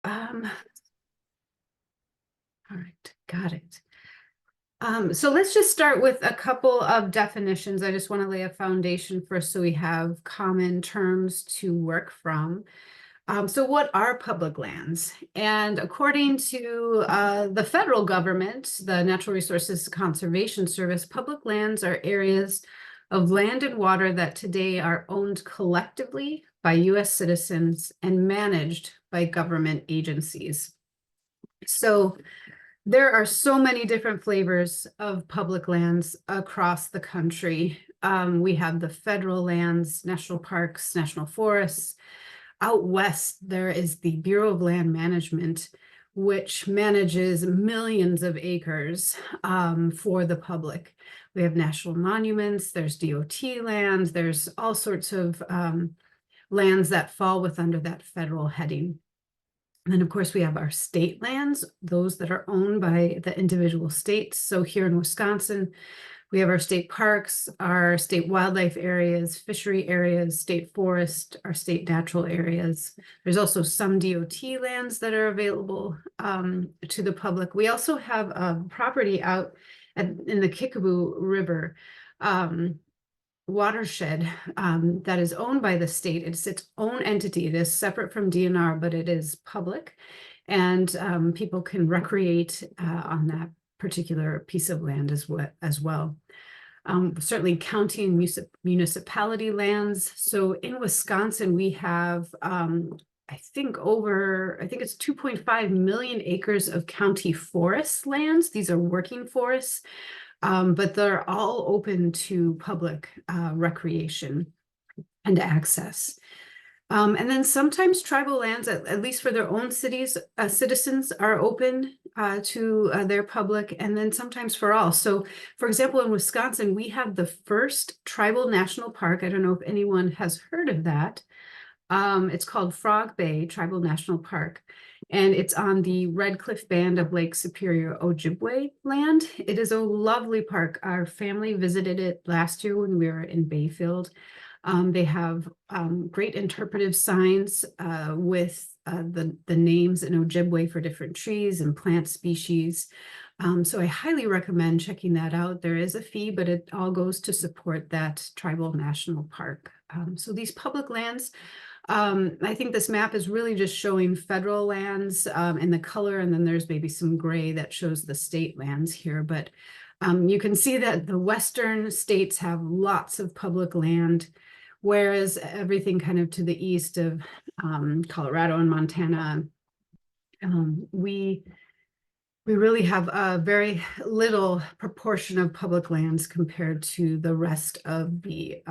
All right, got it. So let's just start with a couple of definitions. I just want to lay a foundation first so we have common terms to work from. So what are public lands? And according to the federal government, the Natural Resources Conservation Service, public lands are areas of land and water that today are owned collectively by U.S. citizens and managed by government agencies. So there are so many different flavors of public lands across the country. We have the federal lands, national parks, national forests. Out west, there is the Bureau of Land Management, which manages millions of acres for the public. We have national monuments, there's DOT lands, there's all sorts of lands that fall under that federal heading. And then, of course, we have our state lands, those that are owned by the individual states. So here in Wisconsin, we have our state parks, our state wildlife areas, fishery areas, state forest, our state natural areas. There's also some DOT lands that are available to the public. We also have a property out in the Kickapoo River watershed that is owned by the state. It's its own entity. It is separate from DNR, but it is public, and people can recreate on that particular piece of land as well. Certainly county and municipality lands. So in Wisconsin, we have I think it's 2.5 million acres of county forest lands. These are working forests. But they're all open to public recreation and access. And then sometimes tribal lands, at least for their own cities, citizens are open to their public, and then sometimes for all. So, for example, in Wisconsin, we have the first tribal national park. I don't know if anyone has heard of that. It's called Frog Bay Tribal National Park, and it's on the Red Cliff Band of Lake Superior Ojibwe land. It is a lovely park. Our family visited it last year when we were in Bayfield. They have great interpretive signs with the names in Ojibwe for different trees and plant species. So I highly recommend checking that out. There is a fee, but it all goes to support that tribal national park. So these public lands, I think this map is really just showing federal lands in the color, and then there's maybe some gray that shows the state lands here. But you can see that the western states have lots of public land, whereas everything kind of to the east of Colorado and Montana, we really have a very little proportion of public lands compared to the rest of the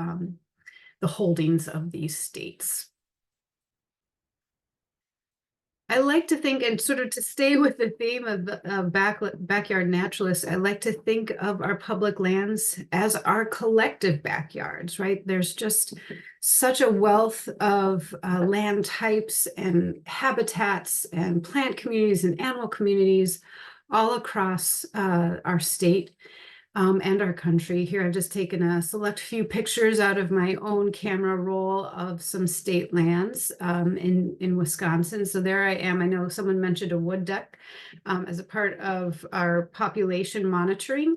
holdings of these states. I like to think, and sort of to stay with the theme of the backyard naturalists, I like to think of our public lands as our collective backyards, right? There's just such a wealth of land types and habitats and plant communities and animal communities all across our state. And our country. Here I've just taken a select few pictures out of my own camera roll of some state lands in Wisconsin. So there I am. I know someone mentioned a wood duck as a part of our population monitoring.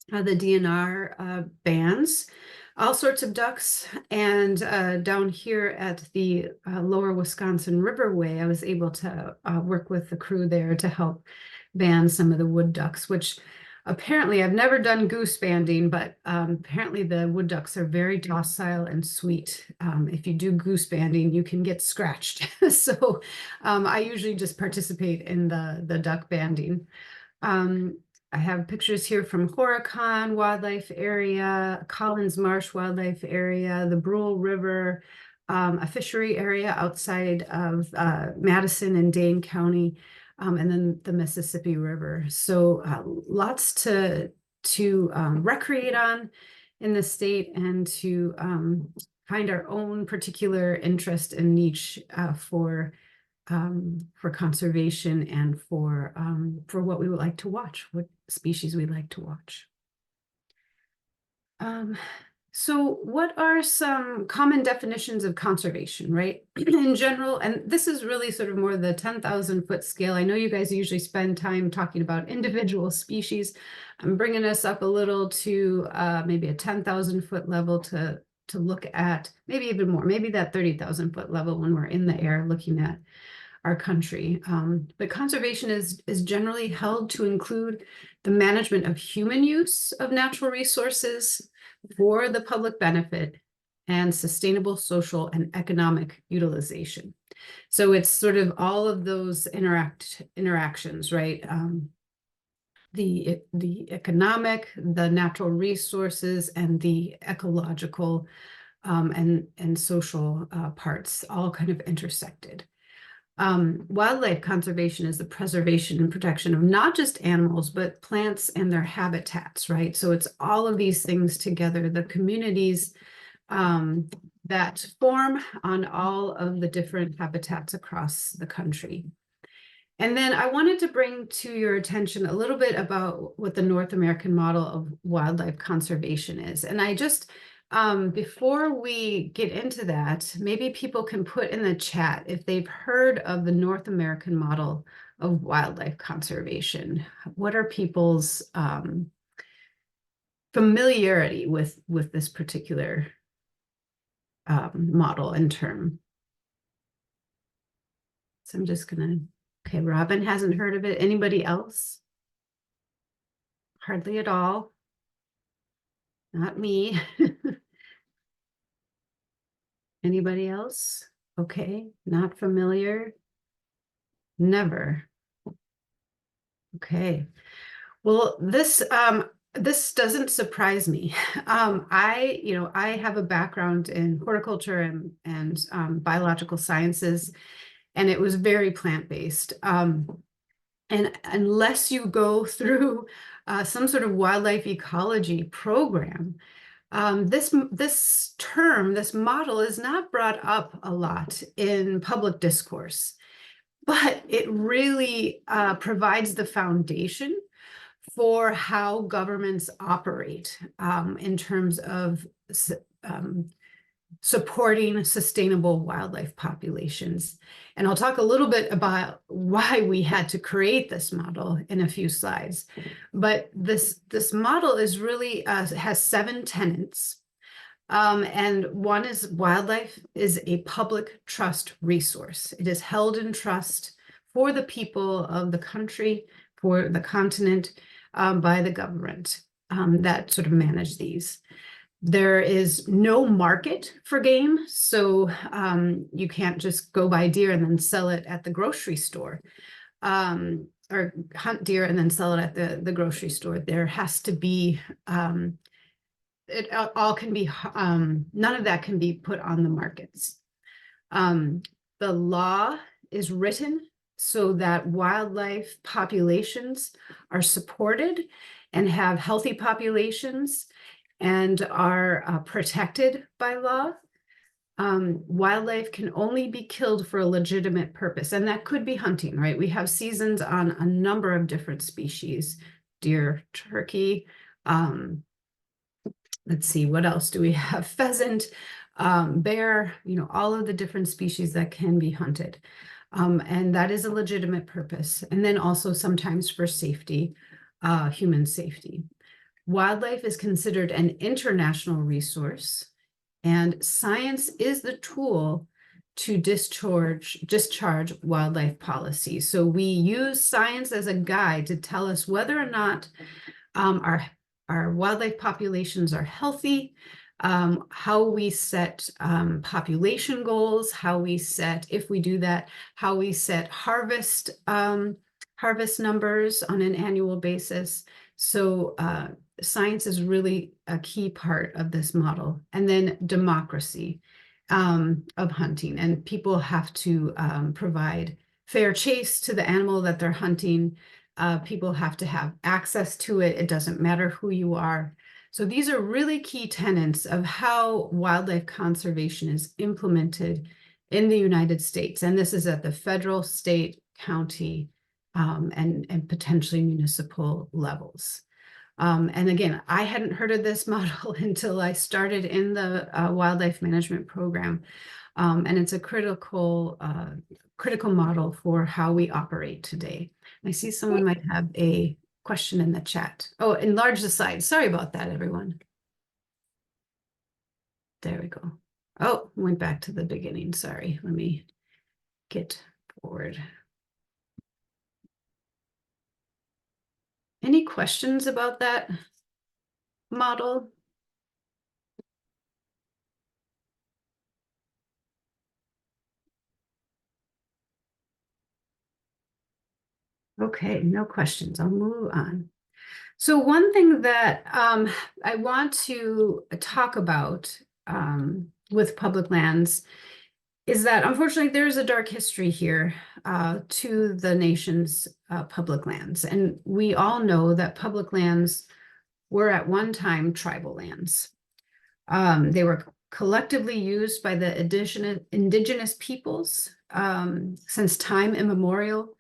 The DNR bans all sorts of ducks, and down here at the lower Wisconsin Riverway, I was able to work with the crew there to help ban some of the wood ducks, which apparently, I've never done goose banding, but apparently the wood ducks are very docile and sweet. If you do goose banding, you can get scratched. So I usually just participate in the duck banding. I have pictures here from Horicon Wildlife Area, Collins Marsh Wildlife Area, the Brule River, a fishery area outside of Madison and Dane County. And then the Mississippi River. So lots to recreate on in the state, and to find our own particular interest and niche for conservation and for what we would like to watch, what species we'd like to watch. So what are some common definitions of conservation, right? In general, and this is really sort of more the 10,000 foot scale. I know you guys usually spend time talking about individual species. I'm bringing us up a little to maybe a 10,000 foot level to look at, maybe even more, maybe that 30,000 foot level when we're in the air looking at our country. But conservation is generally held to include the management of human use of natural resources for the public benefit and sustainable social and economic utilization. So it's sort of all of those interactions, right? The economic, the natural resources, and the ecological and social parts all kind of intersected. Wildlife conservation is the preservation and protection of not just animals, but plants and their habitats, right? So it's all of these things together, the communities that form on all of the different habitats across the country. And then I wanted to bring to your attention a little bit about what the North American model of wildlife conservation is. And I just before we get into that, maybe people can put in the chat if they've heard of the North American model of wildlife conservation. What are people's familiarity with this particular model and term? So I'm just gonna, okay, Robin hasn't heard of it. Anybody else? Hardly at all. Not me. Anybody else? Okay, not familiar. Never. Okay. Well, this doesn't surprise me. I have a background in horticulture and biological sciences, and it was very plant-based. And unless you go through some sort of wildlife ecology program, this term, this model is not brought up a lot in public discourse, but it really provides the foundation for how governments operate in terms of supporting sustainable wildlife populations. And I'll talk a little bit about why we had to create this model in a few slides. But this model is really has 7 tenets. And one is wildlife is a public trust resource. It is held in trust for the people of the country, for the continent, by the government that sort of manage these. There is no market for game, so you can't just go buy deer and then sell it at the grocery store, or hunt deer and then sell it at the grocery store. There has to be, it all can be, none of that can be put on the markets. The law is written so that wildlife populations are supported and have healthy populations and are protected by law. Wildlife can only be killed for a legitimate purpose, and that could be hunting, right? We have seasons on a number of different species, deer, turkey. Let's see, what else do we have? Pheasant, bear, all of the different species that can be hunted. And that is a legitimate purpose. And then also sometimes for safety, human safety. Wildlife is considered an international resource, and science is the tool to discharge wildlife policy. So we use science as a guide to tell us whether or not our wildlife populations are healthy, how we set population goals, how we set, if we do that, how we set harvest numbers on an annual basis. So science is really a key part of this model. And then democracy of hunting. And people have to provide fair chase to the animal that they're hunting. People have to have access to it. It doesn't matter who you are. So these are really key tenets of how wildlife conservation is implemented in the United States. And this is at the federal, state, county, and potentially municipal levels. And again, I hadn't heard of this model until I started in the wildlife management program. And it's a critical model for how we operate today. I see someone might have a question in the chat. Oh, enlarge the slide. Sorry about that, everyone. There we go. Oh, went back to the beginning. Sorry. Let me get forward. Any questions about that model? Okay, no questions. I'll move on. So one thing that I want to talk about with public lands is that unfortunately there's a dark history here to the nation's public lands. And we all know that public lands were at one time tribal lands. They were collectively used by the indigenous peoples since time immemorial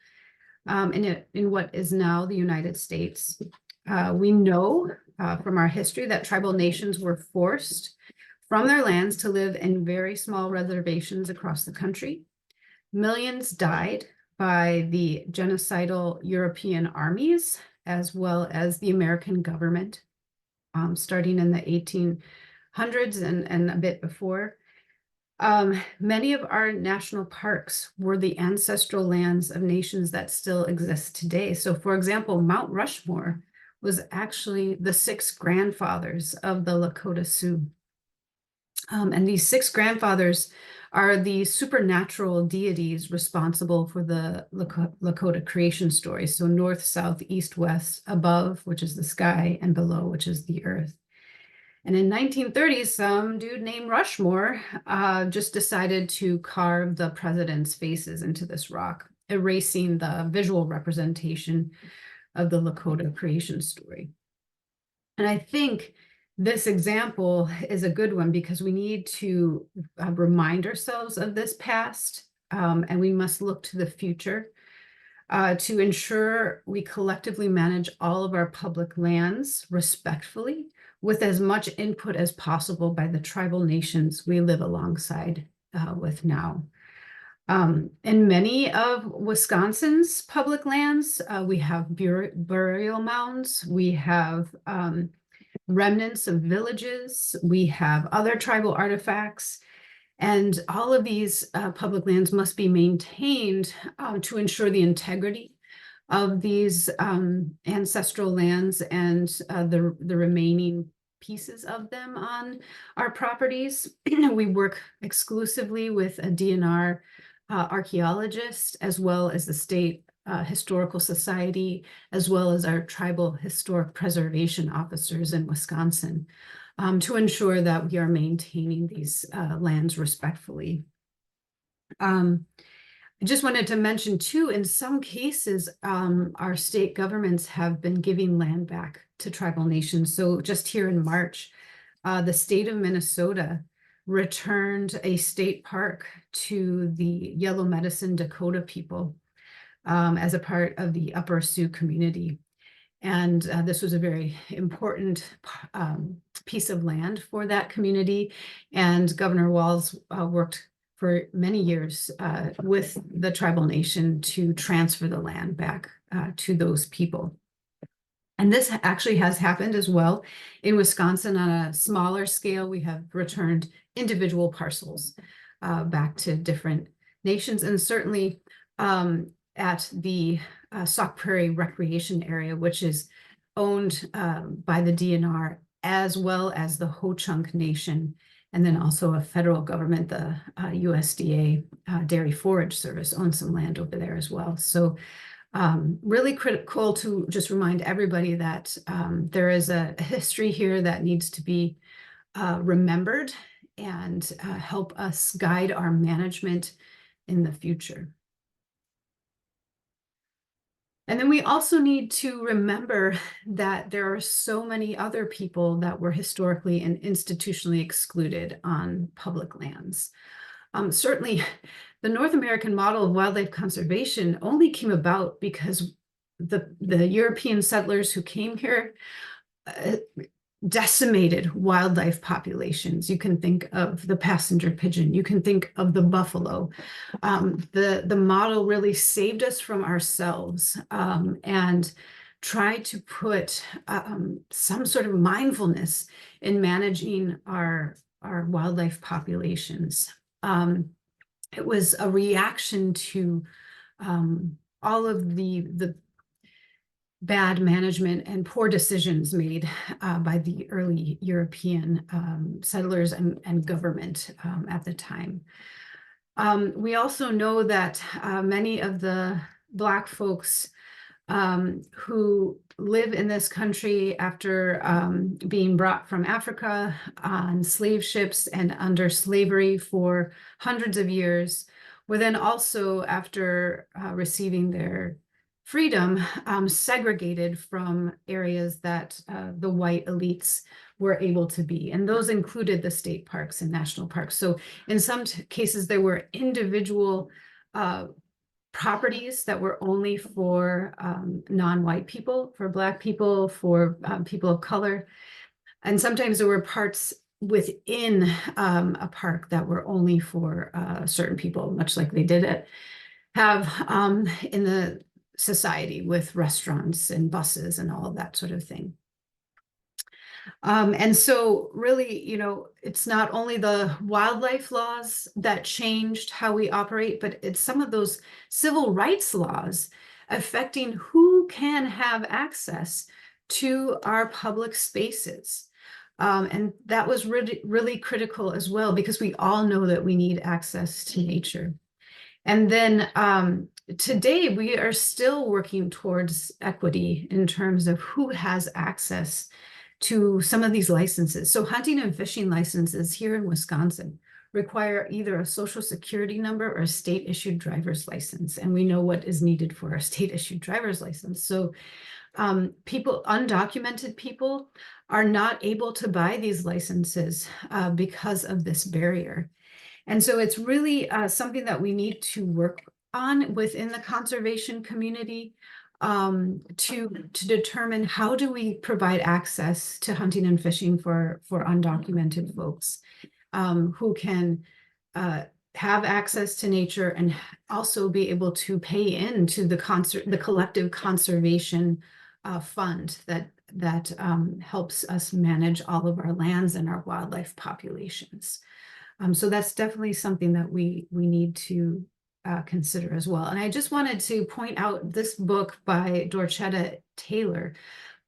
in what is now the United States. We know from our history that tribal nations were forced from their lands to live in very small reservations across the country. Millions died by the genocidal European armies, as well as the American government, starting in the 1800s and a bit before. Many of our national parks were the ancestral lands of nations that still exist today. So, for example, Mount Rushmore was actually the 6 grandfathers of the Lakota Sioux. And these 6 grandfathers are the supernatural deities responsible for the Lakota creation story. So north, south, east, west, above, which is the sky, and below, which is the earth. And in 1930, some dude named Rushmore just decided to carve the president's faces into this rock, erasing the visual representation of the Lakota creation story. And I think this example is a good one because we need to remind ourselves of this past, and we must look to the future to ensure we collectively manage all of our public lands respectfully with as much input as possible by the tribal nations we live alongside with now. In many of Wisconsin's public lands, we have burial mounds, we have remnants of villages, we have other tribal artifacts, and all of these public lands must be maintained to ensure the integrity of these ancestral lands and the remaining pieces of them on our properties. We work exclusively with a DNR archaeologist, as well as the state historical society, as well as our tribal historic preservation officers in Wisconsin, to ensure that we are maintaining these lands respectfully. I just wanted to mention too, in some cases, our state governments have been giving land back to tribal nations. So just here in March, the state of Minnesota returned a state park to the Yellow Medicine Dakota people as a part of the Upper Sioux community. And this was a very important piece of land for that community. And Governor Walz worked for many years with the tribal nation to transfer the land back to those people. And this actually has happened as well in Wisconsin on a smaller scale. We have returned individual parcels back to different nations, and certainly at the Sauk Prairie Recreation Area, which is owned by the DNR, as well as the Ho-Chunk Nation, and then also a federal government, the USDA Dairy Forage Service owns some land over there as well. So really critical to just remind everybody that there is a history here that needs to be remembered and help us guide our management in the future. And then we also need to remember that there are so many other people that were historically and institutionally excluded on public lands. Certainly, the North American model of wildlife conservation only came about because the European settlers who came here decimated wildlife populations. You can think of the passenger pigeon. You can think of the buffalo. The model really saved us from ourselves, and tried to put some sort of mindfulness in managing our wildlife populations. It was a reaction to all of the bad management and poor decisions made by the early European settlers and government at the time. We also know that many of the Black folks who live in this country after being brought from Africa on slave ships and under slavery for hundreds of years, were then also, after receiving their freedom, segregated from areas that the white elites were able to be. And those included the state parks and national parks. So in some cases, there were individual properties that were only for non-white people, for Black people, for people of color. And sometimes there were parts within a park that were only for certain people, much like they did have in the society with restaurants and buses and all of that sort of thing. And so really, you know, it's not only the wildlife laws that changed how we operate, but it's some of those civil rights laws affecting who can have access to our public spaces. And that was really, really critical as well, because we all know that we need access to nature. And then today we are still working towards equity in terms of who has access to some of these licenses. So hunting and fishing licenses here in Wisconsin require either a social security number or a state issued driver's license. And we know what is needed for a state issued driver's license. So people, undocumented people, are not able to buy these licenses because of this barrier. And so it's really something that we need to work on within the conservation community to determine how do we provide access to hunting and fishing for undocumented folks who can have access to nature and also be able to pay into the collective conservation fund that helps us manage all of our lands and our wildlife populations. So that's definitely something that we need to consider as well. And I just wanted to point out this book by Dorchetta Taylor.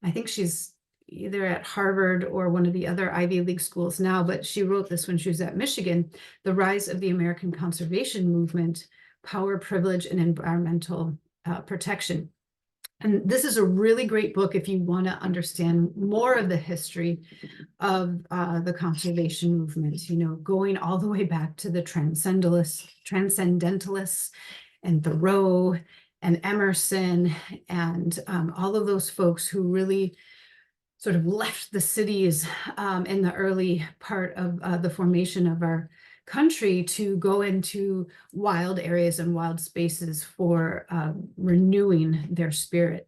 I think she's either at Harvard or one of the other Ivy League schools now, but she wrote this when she was at Michigan, The Rise of the American Conservation Movement, Power, Privilege, and Environmental Protection. And this is a really great book if you want to understand more of the history of the conservation movement, you know, going all the way back to the transcendentalists and Thoreau and Emerson and all of those folks who really sort of left the cities in the early part of the formation of our country to go into wild areas and wild spaces for renewing their spirit.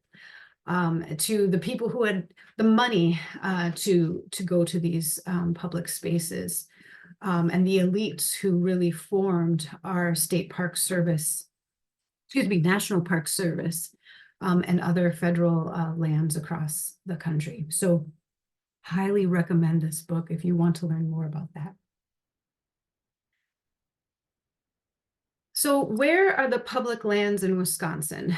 To the people who had the money to go to these public spaces, and the elites who really formed our state park service, National Park Service, and other federal lands across the country. So highly recommend this book if you want to learn more about that. So where are the public lands in Wisconsin?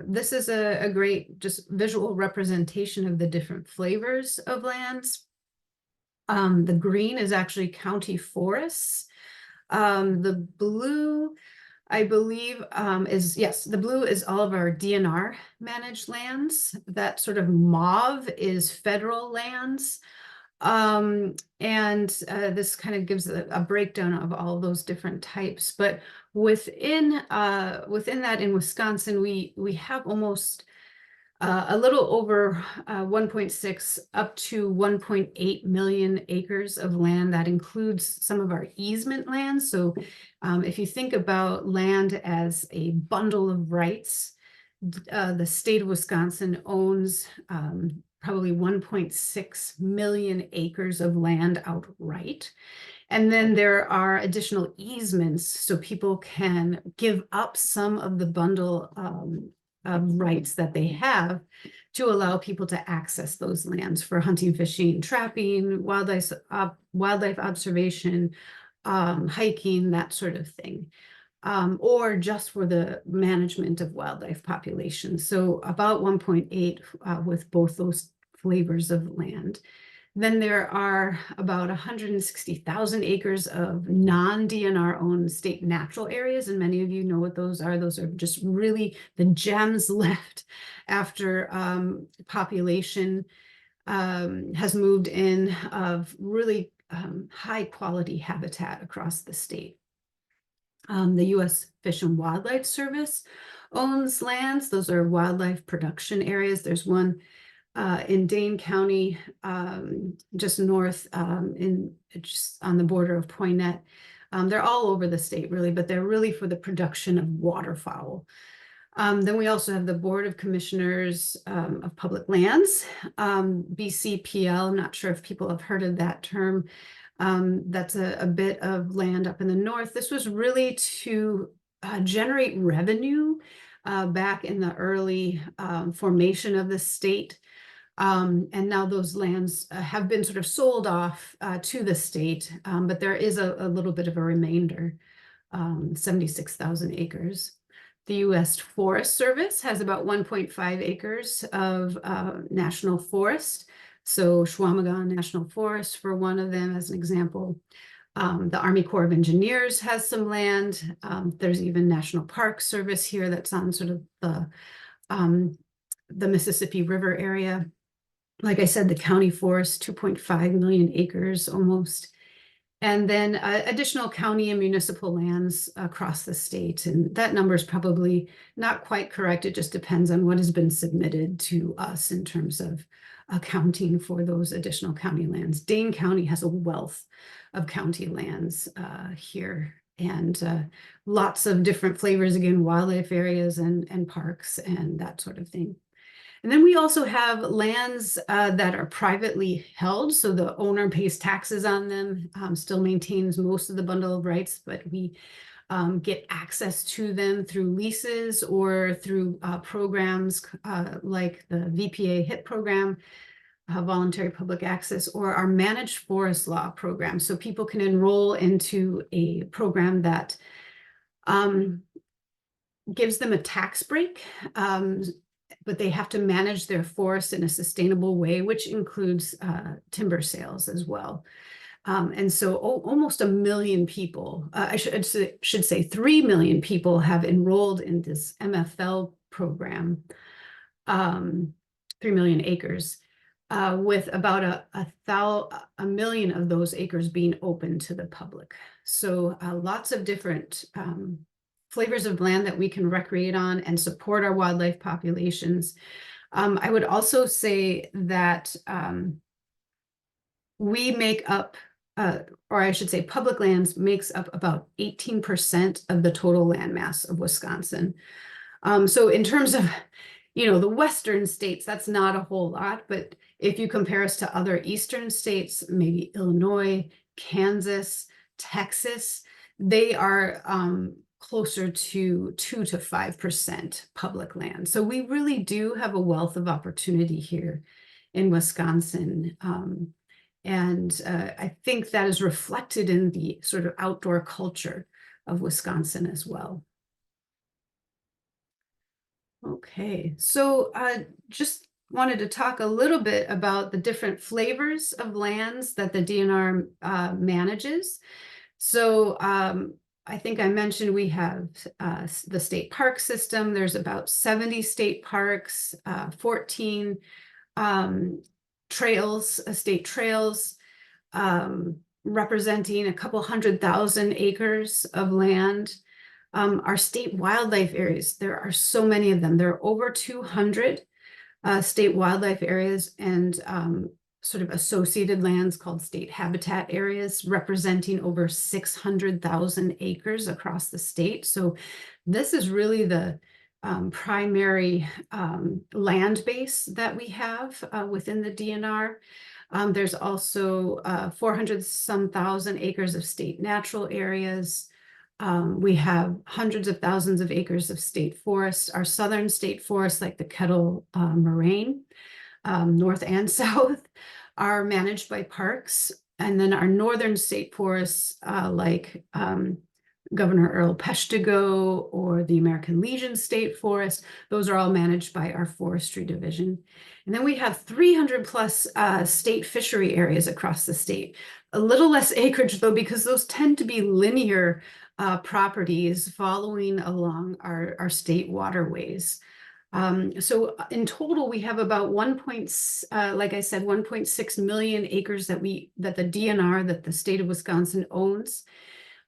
This is a great just visual representation of the different flavors of lands. The green is actually county forests. The blue, I believe, the blue is all of our DNR managed lands. That sort of mauve is federal lands. This kind of gives a breakdown of all of those different types. But within that in Wisconsin, we have almost a little over 1.6 up to 1.8 million acres of land. That includes some of our easement lands. So if you think about land as a bundle of rights, the state of Wisconsin owns probably 1.6 million acres of land outright. And then there are additional easements, so people can give up some of the bundle of rights that they have to allow people to access those lands for hunting, fishing, trapping, wildlife observation, hiking, that sort of thing. Or just for the management of wildlife populations. So about 1.8 with both those flavors of land. Then there are about 160,000 acres of non-DNR owned state natural areas. And many of you know what those are. Those are just really the gems left after population has moved in of really high quality habitat across the state. The U.S. Fish and Wildlife Service owns lands. Those are wildlife production areas. There's one in Dane County, just north, just on the border of Poinet. They're all over the state, really, but they're really for the production of waterfowl. Then we also have the Board of Commissioners of Public Lands, BCPL. I'm not sure if people have heard of that term. That's a bit of land up in the north. This was really to generate revenue back in the early formation of the state. And now those lands have been sort of sold off to the state, but there is a little bit of a remainder, 76,000 acres. The U.S. Forest Service has about 1.5 acres of national forest. So Chequamegon National Forest, for one of them, as an example. The Army Corps of Engineers has some land. There's even National Park Service here that's on sort of the Mississippi River area. Like I said, the county forest, 2.5 million acres almost. And then additional county and municipal lands across the state. And that number is probably not quite correct. It just depends on what has been submitted to us in terms of accounting for those additional county lands. Dane County has a wealth of county lands here, and lots of different flavors, again, wildlife areas and parks and that sort of thing. And then we also have lands that are privately held. So the owner pays taxes on them, still maintains most of the bundle of rights, but we get access to them through leases or through programs like the VPA HIT program, voluntary public access, or our managed forest law program. So people can enroll into a program that gives them a tax break, but they have to manage their forest in a sustainable way, which includes timber sales as well. And so almost 1 million people, I should say 3 million people have enrolled in this MFL program, 3 million acres, with about a million of those acres being open to the public. So lots of different flavors of land that we can recreate on and support our wildlife populations. I would also say that we make up, or I should say public lands makes up about 18% of the total land mass of Wisconsin. So in terms of, the western states, that's not a whole lot, but if you compare us to other eastern states, maybe Illinois, Kansas, Texas, they are closer to 2 to 5% public land. So we really do have a wealth of opportunity here in Wisconsin. And I think that is reflected in the sort of outdoor culture of Wisconsin as well. Okay, so just wanted to talk a little bit about the different flavors of lands that the DNR manages. So I think I mentioned we have the state park system. There's about 70 state parks, 14 trails, state trails, representing a couple 100,000 acres of land. Our state wildlife areas, there are so many of them. There are over 200 state wildlife areas and sort of associated lands called state habitat areas, representing over 600,000 acres across the state. So this is really the primary land base that we have within the DNR. There's also 400 some thousand acres of state natural areas. We have hundreds of thousands of acres of state forests. Our southern state forests, like the Kettle Moraine, north and south, are managed by parks. And then our northern state forests, like Governor Earl Peshtigo or the American Legion State Forest, those are all managed by our forestry division. And then we have 300 plus state fishery areas across the state. A little less acreage though, because those tend to be linear properties following along our state waterways. So in total, we have about like I said, 1.6 million acres that the DNR, that the state of Wisconsin owns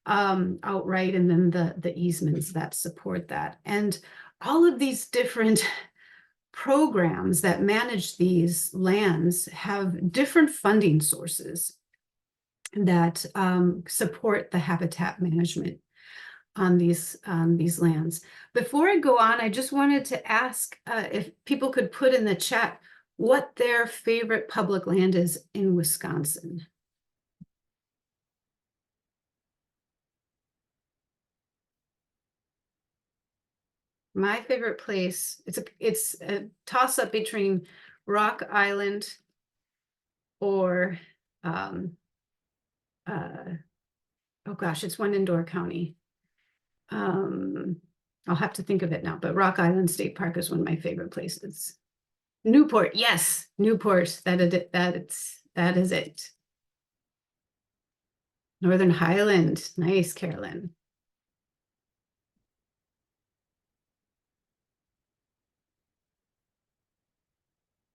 outright, and then the easements that support that. And all of these different programs that manage these lands have different funding sources that support the habitat management on these lands. Before I go on, I just wanted to ask if people could put in the chat what their favorite public land is in Wisconsin. My favorite place, it's a toss-up between Rock Island or oh gosh, it's one in Door County. I'll have to think of it now, but Rock Island State Park is one of my favorite places. Newport, yes, Newport, that is it. Northern Highland, nice, Carolyn.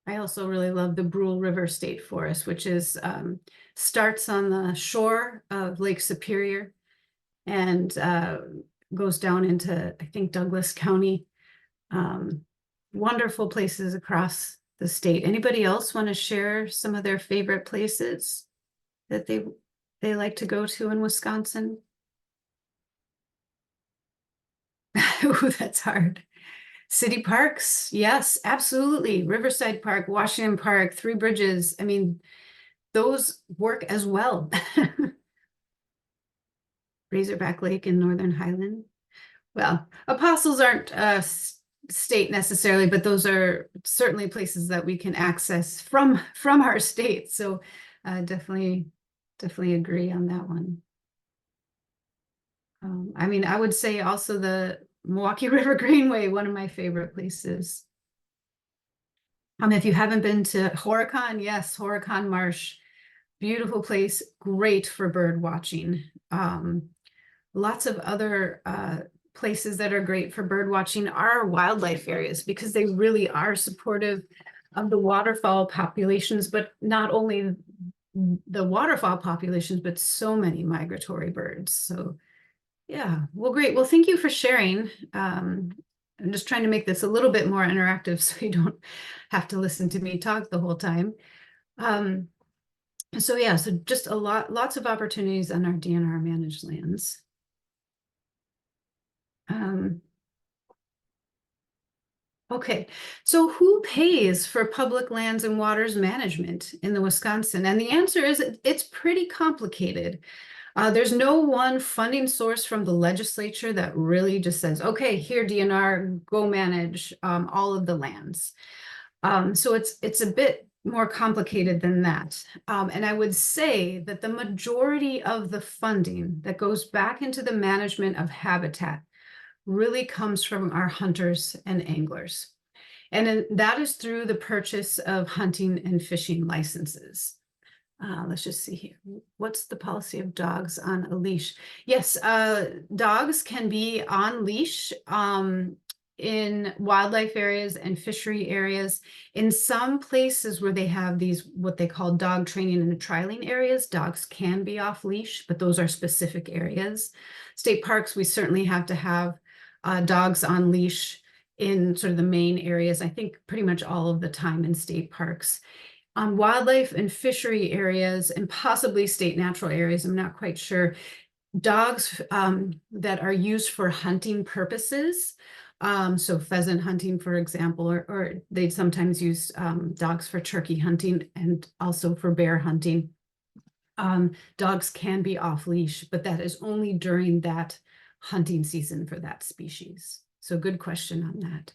I also really love the Brule River State Forest, which is starts on the shore of Lake Superior and goes down into, I think, Douglas County. Wonderful places across the state. Anybody else want to share some of their favorite places that they like to go to in Wisconsin? Ooh, that's hard. City parks, yes, absolutely. Riverside Park, Washington Park, Three Bridges. I mean, those work as well. Razorback Lake in Northern Highland. Well, Apostles aren't state necessarily, but those are certainly places that we can access from our state. So definitely agree on that one. I mean, I would say also the Milwaukee River Greenway, one of my favorite places. If you haven't been to Horicon, yes, Horicon Marsh, beautiful place, great for bird watching. Lots of other places that are great for bird watching are wildlife areas because they really are supportive of the waterfowl populations, but not only the waterfowl populations, but so many migratory birds. So yeah, well, great. Well, thank you for sharing. I'm just trying to make this a little bit more interactive so you don't have to listen to me talk the whole time. So yeah, so just lots of opportunities on our DNR managed lands. Okay, so who pays for public lands and waters management in the Wisconsin? And the answer is it's pretty complicated. There's no one funding source from the legislature that really just says, okay, here DNR, go manage all of the lands. So it's a bit more complicated than that. And I would say that the majority of the funding that goes back into the management of habitat really comes from our hunters and anglers. And that is through the purchase of hunting and fishing licenses. Let's just see here. What's the policy of dogs on a leash? Yes, dogs can be on leash in wildlife areas and fishery areas. In some places where they have these, what they call dog training and trialing areas, dogs can be off leash, but those are specific areas. State parks, we certainly have to have dogs on leash in sort of the main areas, I think pretty much all of the time in state parks. On wildlife and fishery areas and possibly state natural areas, I'm not quite sure, dogs that are used for hunting purposes So pheasant hunting, for example, or they sometimes use dogs for turkey hunting and also for bear hunting. Dogs can be off leash, but that is only during that hunting season for that species. So good question on that.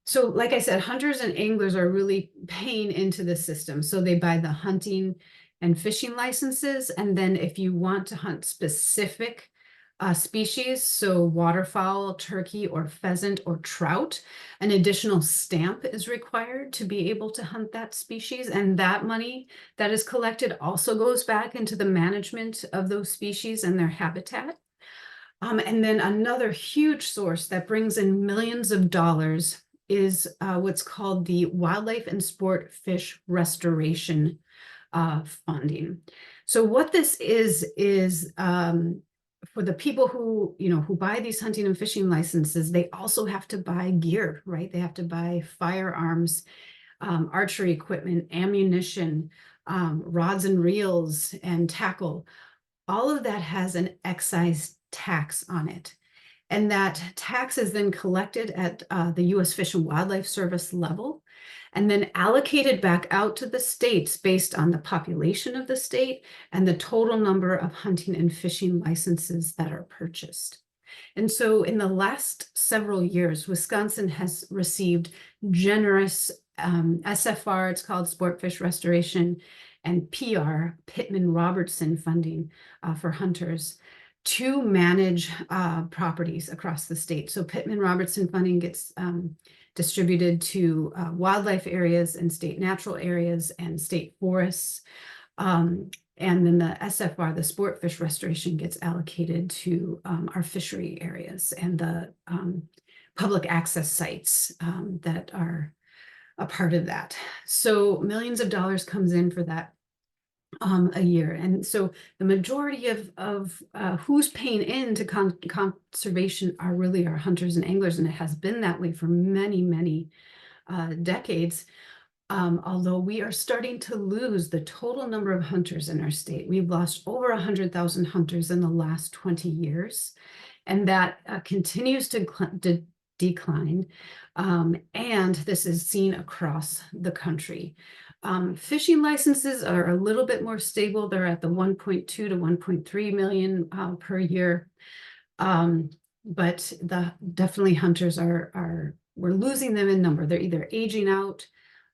So like I said, hunters and anglers are really paying into the system. So they buy the hunting and fishing licenses. And then if you want to hunt specific species, so waterfowl, turkey, or pheasant, or trout, an additional stamp is required to be able to hunt that species. And that money that is collected also goes back into the management of those species and their habitat. And then another huge source that brings in millions of dollars is what's called the Wildlife and Sport Fish Restoration funding. So what this is for the people who, who buy these hunting and fishing licenses, they also have to buy gear, right? They have to buy firearms, archery equipment, ammunition, rods and reels, and tackle. All of that has an excise tax on it. And that tax is then collected at the U.S. Fish and Wildlife Service level and then allocated back out to the states based on the population of the state and the total number of hunting and fishing licenses that are purchased. And so in the last several years, Wisconsin has received generous SFR, it's called Sport Fish Restoration, and PR, Pittman-Robertson funding for hunters to manage properties across the state. So Pittman-Robertson funding gets distributed to wildlife areas and state natural areas and state forests. And then the SFR, the sport fish restoration, gets allocated to our fishery areas and the public access sites that are a part of that. So millions of dollars comes in for that a year. And so the majority of who's paying into conservation are really our hunters and anglers, and it has been that way for many, many decades. Although we are starting to lose the total number of hunters in our state. We've lost over 100,000 hunters in the last 20 years, and that continues to decline. And this is seen across the country. Fishing licenses are a little bit more stable. They're at the 1.2 to 1.3 million per year. But definitely hunters we're losing them in number. They're either aging out,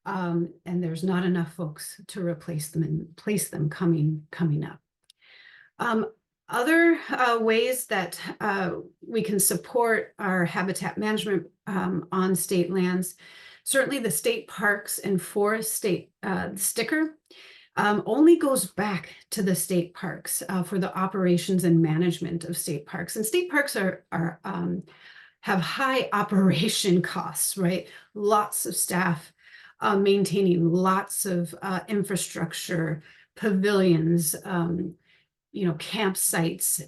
and there's not enough folks to replace them and place them coming up. Other ways that we can support our habitat management on state lands, certainly the state parks and forest state sticker only goes back to the state parks for the operations and management of state parks. And state parks have high operation costs, right? Lots of staff maintaining lots of infrastructure, pavilions, campsites,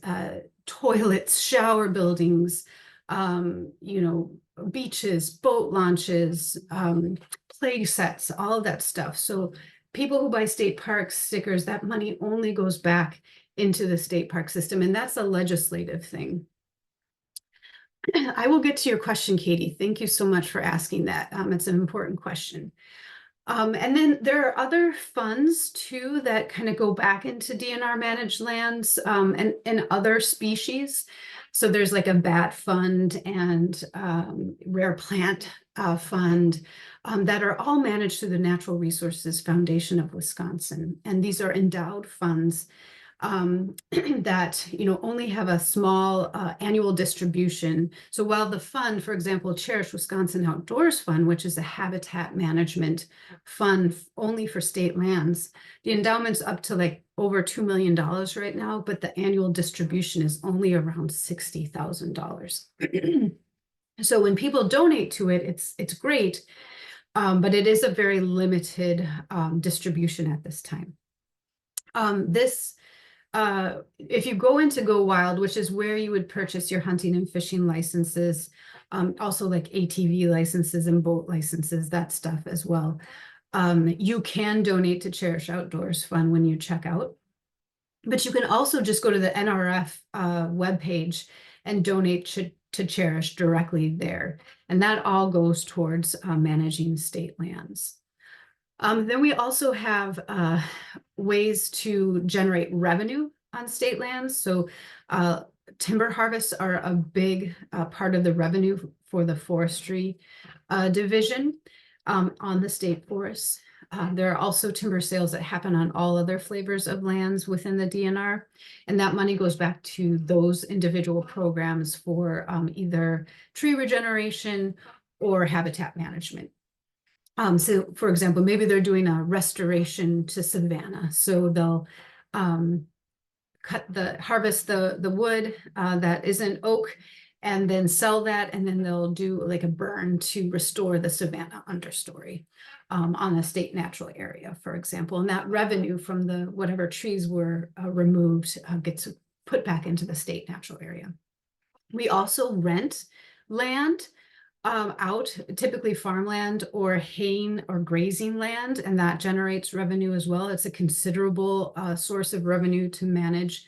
toilets, shower buildings, beaches, boat launches, play sets, all of that stuff. So people who buy state park stickers, that money only goes back into the state park system, and that's a legislative thing. I will get to your question, Katie. Thank you so much for asking that. It's an important question. And then there are other funds too that kind of go back into DNR managed lands and other species. So there's like a bat fund and rare plant fund that are all managed through the Natural Resources Foundation of Wisconsin. And these are endowed funds that only have a small annual distribution. So while the fund, for example, Cherish Wisconsin Outdoors Fund, which is a habitat management fund only for state lands, the endowment's up to like over $2 million right now, but the annual distribution is only around $60,000. So when people donate to it, it's great, but it is a very limited distribution at this time. If you go into Go Wild, which is where you would purchase your hunting and fishing licenses, also like ATV licenses and boat licenses, that stuff as well. You can donate to Cherish Outdoors Fund when you check out, but you can also just go to the NRF webpage and donate to cherish directly there. And that all goes towards managing state lands. Then we also have ways to generate revenue on state lands. So timber harvests are a big part of the revenue for the forestry division on the state forests. There are also timber sales that happen on all other flavors of lands within the DNR, and that money goes back to those individual programs for either tree regeneration or habitat management. So for example, maybe they're doing a restoration to savanna. So they'll harvest the wood that isn't oak and then sell that, and then they'll do like a burn to restore the savanna understory on a state natural area, for example. And that revenue from the whatever trees were removed gets put back into the state natural area. We also rent land out, typically farmland or haying or grazing land, and that generates revenue as well. It's a considerable source of revenue to manage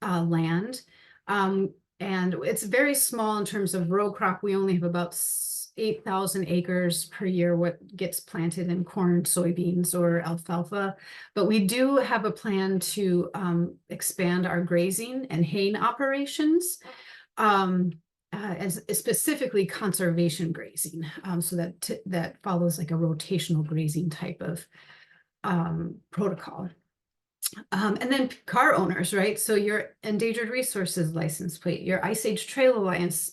land. And it's very small in terms of row crop. We only have about 8,000 acres per year what gets planted in corn, soybeans, or alfalfa. But we do have a plan to expand our grazing and haying operations. As specifically conservation grazing, so that follows like a rotational grazing type of protocol. And then car owners, right? So your Endangered Resources license plate, your Ice Age Trail Alliance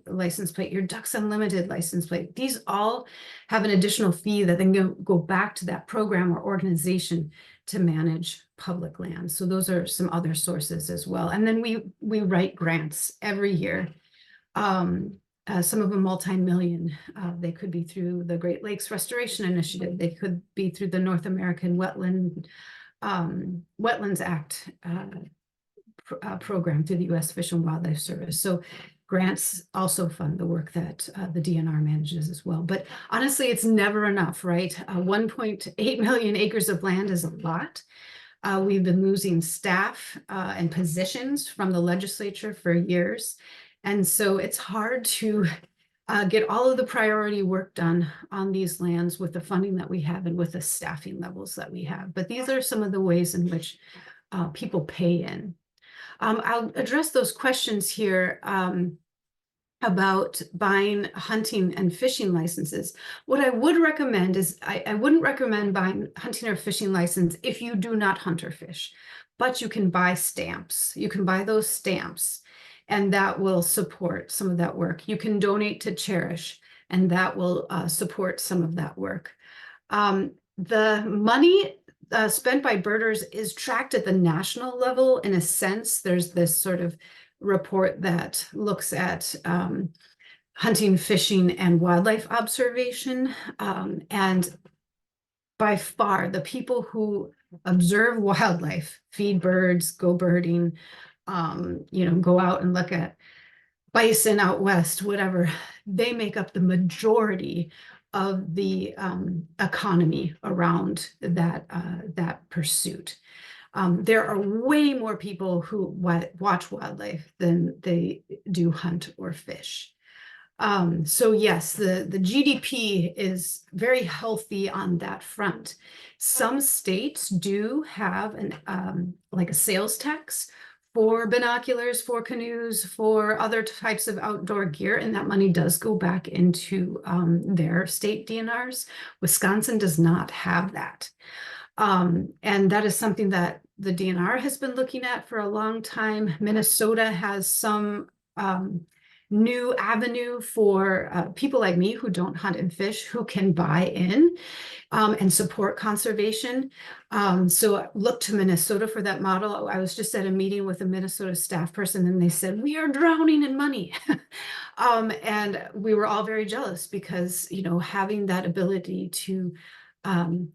license plate, your Ducks Unlimited license plate, these all have an additional fee that then go back to that program or organization to manage public land. So those are some other sources as well. And then we write grants every year. Some of them multi-million. They could be through the Great Lakes Restoration Initiative. They could be through the North American Wetlands Act program through the U.S. Fish and Wildlife Service. So grants also fund the work that the DNR manages as well. But honestly, it's never enough, right? 1.8 million acres of land is a lot. We've been losing staff and positions from the legislature for years. And so it's hard to get all of the priority work done on these lands with the funding that we have and with the staffing levels that we have. But these are some of the ways in which people pay in. I'll address those questions here about buying hunting and fishing licenses. What I would recommend is I wouldn't recommend buying hunting or fishing license if you do not hunt or fish, but you can buy stamps. You can buy those stamps, and that will support some of that work. You can donate to Cherish, and that will support some of that work. The money spent by birders is tracked at the national level. In a sense, there's this sort of report that looks at hunting, fishing, and wildlife observation. And by far, the people who observe wildlife, feed birds, go birding, go out and look at bison out west, whatever, they make up the majority of the economy around that pursuit. There are way more people who watch wildlife than they do hunt or fish. So yes, the GDP is very healthy on that front. Some states do have like a sales tax for binoculars, for canoes, for other types of outdoor gear, and that money does go back into their state DNRs. Wisconsin does not have that. And that is something that the DNR has been looking at for a long time. Minnesota has some new avenue for people like me who don't hunt and fish, who can buy in and support conservation. So look to Minnesota for that model. I was just at a meeting with a Minnesota staff person, and they said, we are drowning in money. And we were all very jealous because, having that ability to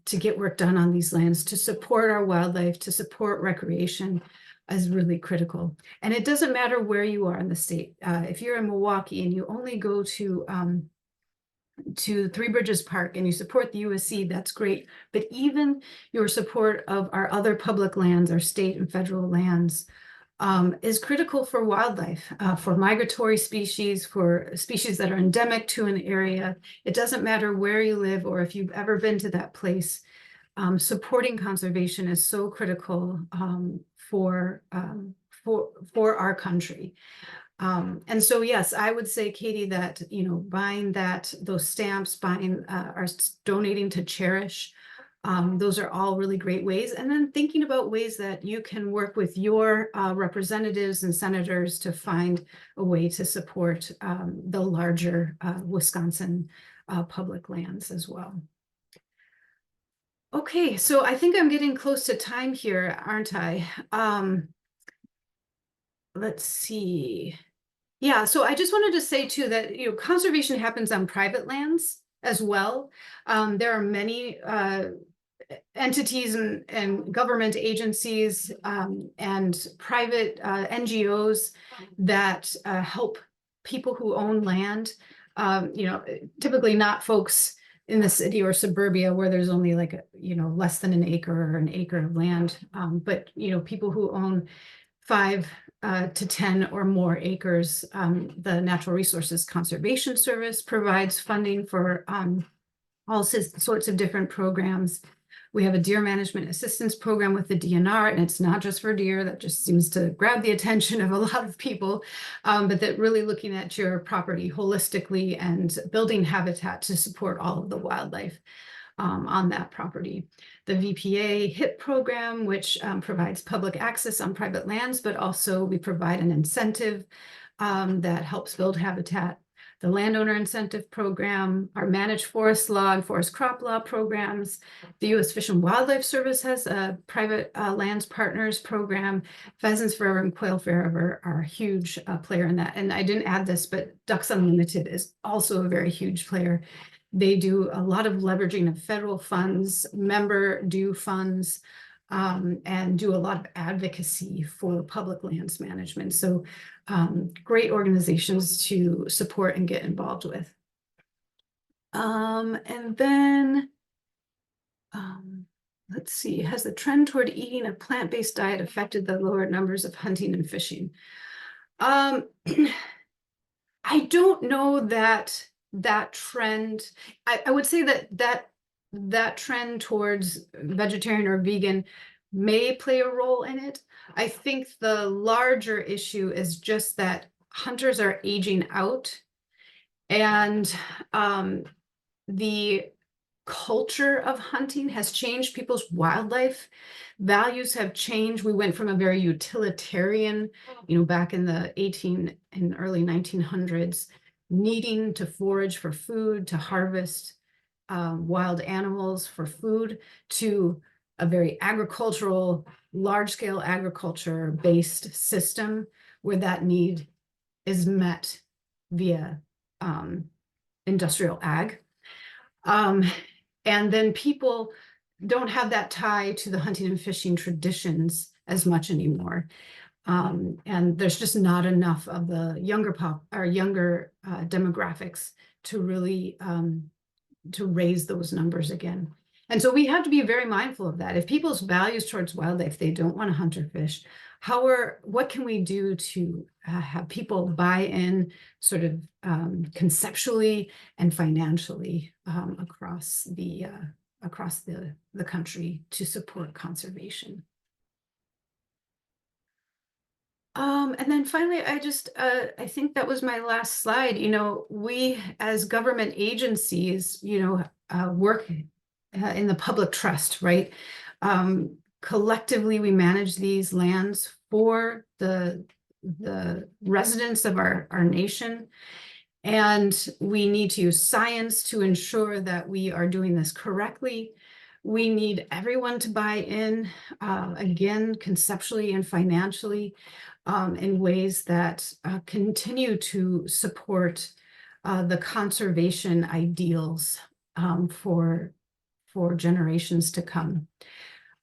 get work done on these lands, to support our wildlife, to support recreation is really critical. And it doesn't matter where you are in the state. If you're in Milwaukee and you only go to Three Bridges Park and you support the USC, that's great. But even your support of our other public lands, our state and federal lands, is critical for wildlife, for migratory species, for species that are endemic to an area. It doesn't matter where you live or if you've ever been to that place. Supporting conservation is so critical for our country. And so, yes, I would say, Katie, that, buying those stamps, buying, or donating to Cherish, those are all really great ways. And then thinking about ways that you can work with your representatives and senators to find a way to support the larger Wisconsin public lands as well. Okay, so I think I'm getting close to time here, aren't I? Let's see. Yeah, so I just wanted to say too that conservation happens on private lands as well. There are many entities and government agencies and private NGOs that help people who own land. Typically not folks in the city or suburbia where there's only like less than an acre or an acre of land, but people who own 5 to 10 or more acres. The Natural Resources Conservation Service provides funding for all sorts of different programs. We have a deer management assistance program with the DNR, and it's not just for deer. That just seems to grab the attention of a lot of people, but that really looking at your property holistically and building habitat to support all of the wildlife on that property. The VPA HIP program, which provides public access on private lands, but also we provide an incentive that helps build habitat. The landowner incentive program, our managed forest law and forest crop law programs. The U.S. Fish and Wildlife Service has a private lands partners program. Pheasants Forever and Quail Forever are a huge player in that. And I didn't add this, but Ducks Unlimited is also a very huge player. They do a lot of leveraging of federal funds, member due funds, and do a lot of advocacy for public lands management. So great organizations to support and get involved with. And then, let's see, has the trend toward eating a plant-based diet affected the lower numbers of hunting and fishing? I don't know that trend. I would say that trend towards vegetarian or vegan may play a role in it. I think the larger issue is just that hunters are aging out, and the culture of hunting has changed. People's wildlife values have changed. We went from a very utilitarian, back in the early 1900s, needing to forage for food, to harvest wild animals for food, to a very agricultural, large-scale agriculture-based system where that need is met via industrial ag. And then people don't have that tie to the hunting and fishing traditions as much anymore. And there's just not enough of the younger demographics to really to raise those numbers again. And so we have to be very mindful of that. If people's values towards wildlife, they don't want to hunt or fish, what can we do to have people buy in sort of conceptually and financially across the country to support conservation? And then finally, I think that was my last slide. We as government agencies, work in the public trust, right? Collectively, we manage these lands for the residents of our nation. And we need to use science to ensure that we are doing this correctly. We need everyone to buy in, again, conceptually and financially, in ways that continue to support the conservation ideals for generations to come.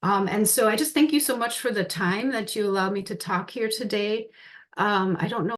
And so I just thank you so much for the time that you allowed me to talk here today. I don't know